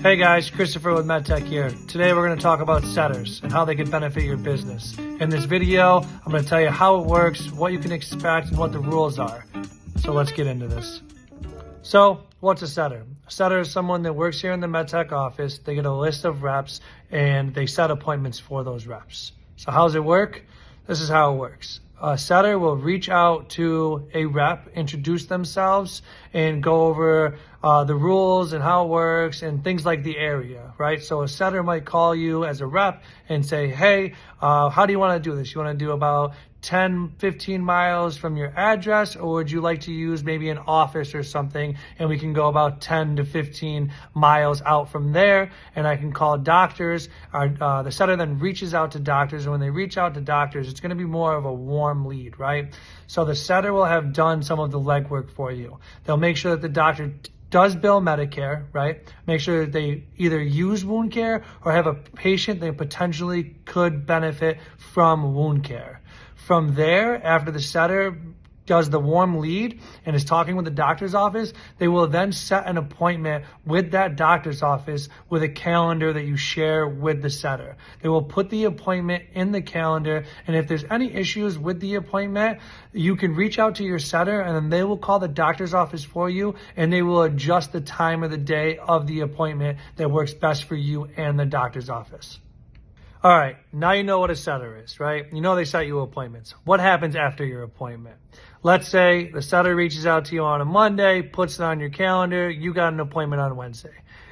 Hey guys, Christopher with MedTech here. Today we're going to talk about setters and how they can benefit your business. In this video, I'm going to tell you how it works, what you can expect, and what the rules are. So let's get into this. So, what's a setter? A setter is someone that works here in the MedTech office. They get a list of reps and they set appointments for those reps. So how does it work? This is how it works. A setter will reach out to a rep, introduce themselves, and go over the rules and how it works and things like the area, right? So a setter might call you as a rep and say, hey, how do you want to do this? You want to do about 10, 15 miles from your address, or would you like to use maybe an office or something, and we can go about 10 to 15 miles out from there, and I can call doctors. The setter then reaches out to doctors, and when they reach out to doctors, it's going to be more of a warm lead, right? So the setter will have done some of the legwork for you. They'll make sure that the doctor does bill Medicare, right? Make sure that they either use wound care or have a patient that potentially could benefit from wound care. From there, after the setter does the warm lead and is talking with the doctor's office, they will then set an appointment with that doctor's office with a calendar that you share with the setter. They will put the appointment in the calendar, and if there's any issues with the appointment, you can reach out to your setter and then they will call the doctor's office for you, and they will adjust the time of the day of the appointment that works best for you and the doctor's office. All right, now you know what a setter is, right? You know they set you appointments. What happens after your appointment? Let's say the setter reaches out to you on a Monday, puts it on your calendar, you got an appointment on Wednesday.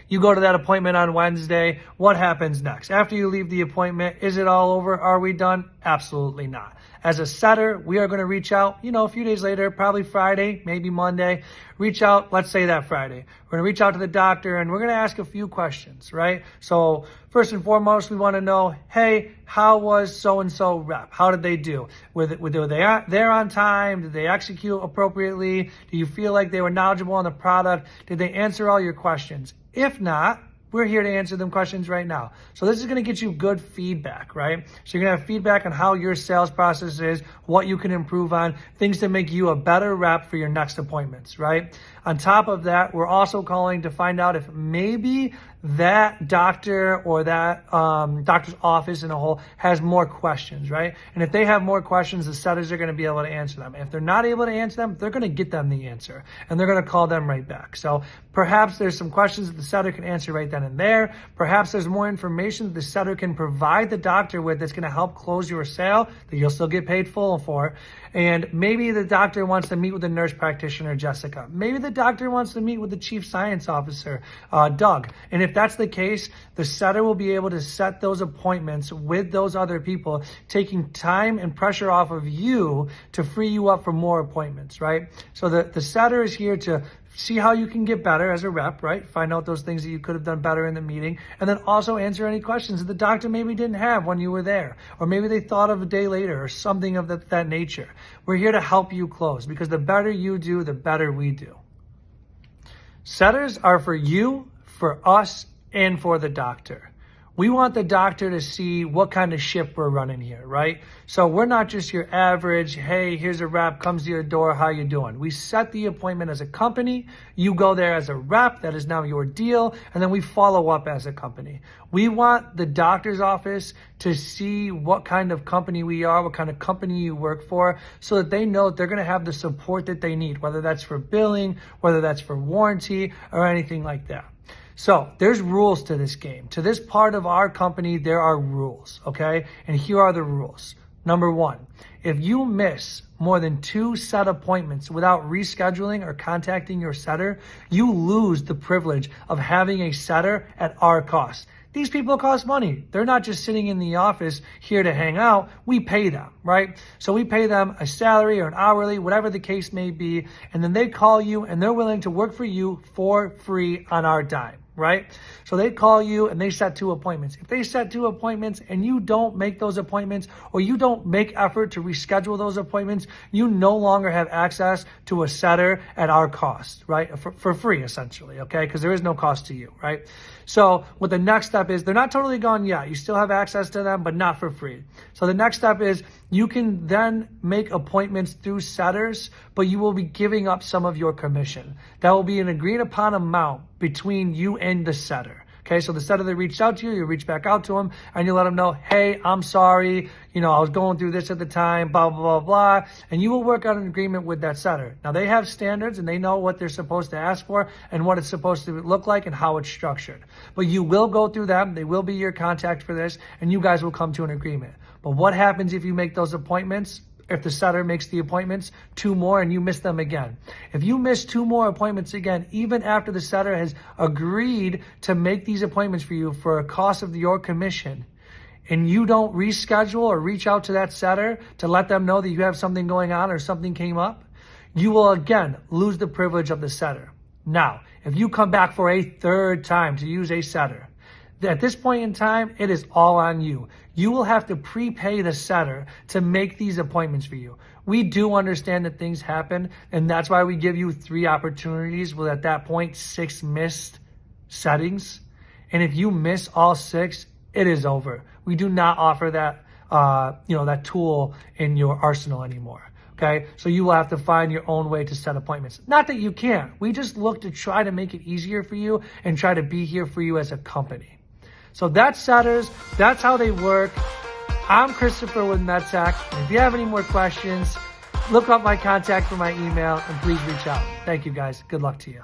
You go to that appointment on Wednesday. What happens next? After you leave the appointment, is it all over? Are we done? Absolutely not. As a setter, we are going to reach out, a few days later, probably Friday, maybe Monday. Reach out, let's say that Friday. We're going to reach out to the doctor and we're going to ask a few questions, right? So first and foremost, we want to know, hey, how was so-and-so rep? How did they do? Were they there on time? Did they execute appropriately? Do you feel like they were knowledgeable on the product? Did they answer all your questions? If not, we're here to answer them questions right now. So this is going to get you good feedback, right? So you're going to have feedback on how your sales process is, what you can improve on, things to make you a better rep for your next appointments, right? On top of that, we're also calling to find out if maybe that doctor or that doctor's office in a whole has more questions, right? And if they have more questions, the setters are going to be able to answer them. And if they're not able to answer them, they're going to get them the answer and they're going to call them right back. So perhaps there's some questions that the setter can answer right then and there. Perhaps there's more information that the setter can provide the doctor with that's going to help close your sale that you'll still get paid full for. And maybe the doctor wants to meet with the nurse practitioner, Jessica. Maybe the doctor wants to meet with the chief science officer, Doug. And if that's the case, the setter will be able to set those appointments with those other people, taking time and pressure off of you to free you up for more appointments, right? So the setter is here to see how you can get better as a rep, right? Find out those things that you could have done better in the meeting, and then also answer any questions that the doctor maybe didn't have when you were there, or maybe they thought of a day later or something of that nature. We're here to help you close, because the better you do, the better we do. Setters are for you, for us, and for the doctor. We want the doctor to see what kind of ship we're running here, right? So we're not just your average, hey, here's a rep, comes to your door, how you doing? We set the appointment as a company. You go there as a rep, that is now your deal, and then we follow up as a company. We want the doctor's office to see what kind of company we are, what kind of company you work for, so that they know that they're going to have the support that they need, whether that's for billing, whether that's for warranty, or anything like that. So there's rules to this game. To this part of our company, there are rules, okay? And here are the rules. Number one, if you miss more than 2 set appointments without rescheduling or contacting your setter, you lose the privilege of having a setter at our cost. These people cost money. They're not just sitting in the office here to hang out. We pay them, right? So we pay them a salary or an hourly, whatever the case may be, and then they call you and they're willing to work for you for free on our dime, right? So they call you and they set 2 appointments. If they set 2 appointments and you don't make those appointments, or you don't make effort to reschedule those appointments, you no longer have access to a setter at our cost, right? For free, essentially, okay? Because there is no cost to you, right? So what the next step is, they're not totally gone yet. You still have access to them, but not for free. So the next step is you can then make appointments through setters, but you will be giving up some of your commission. That will be an agreed upon amount between you and the setter. Okay, so the setter that reached out to you, you reach back out to them and you let them know, hey, I'm sorry, I was going through this at the time, blah, blah, blah, blah. And you will work out an agreement with that setter. Now, they have standards and they know what they're supposed to ask for and what it's supposed to look like and how it's structured. But you will go through them. They will be your contact for this, and you guys will come to an agreement. But what happens if you make those appointments? If the setter makes the appointments, 2 more, and you miss them again. If you miss 2 more appointments again, even after the setter has agreed to make these appointments for you for a cost of your commission, and you don't reschedule or reach out to that setter to let them know that you have something going on or something came up, you will again lose the privilege of the setter. Now, if you come back for a 3rd time to use a setter, at this point in time, it is all on you. You will have to prepay the setter to make these appointments for you. We do understand that things happen, and that's why we give you 3 opportunities with, at that point, 6 missed settings. And if you miss all 6, it is over. We do not offer that, that tool in your arsenal anymore. Okay, so you will have to find your own way to set appointments. Not that you can't. We just look to try to make it easier for you and try to be here for you as a company. So that's setters. That's how they work. I'm Christopher with MedTech. If you have any more questions, look up my contact for my email and please reach out. Thank you guys. Good luck to you.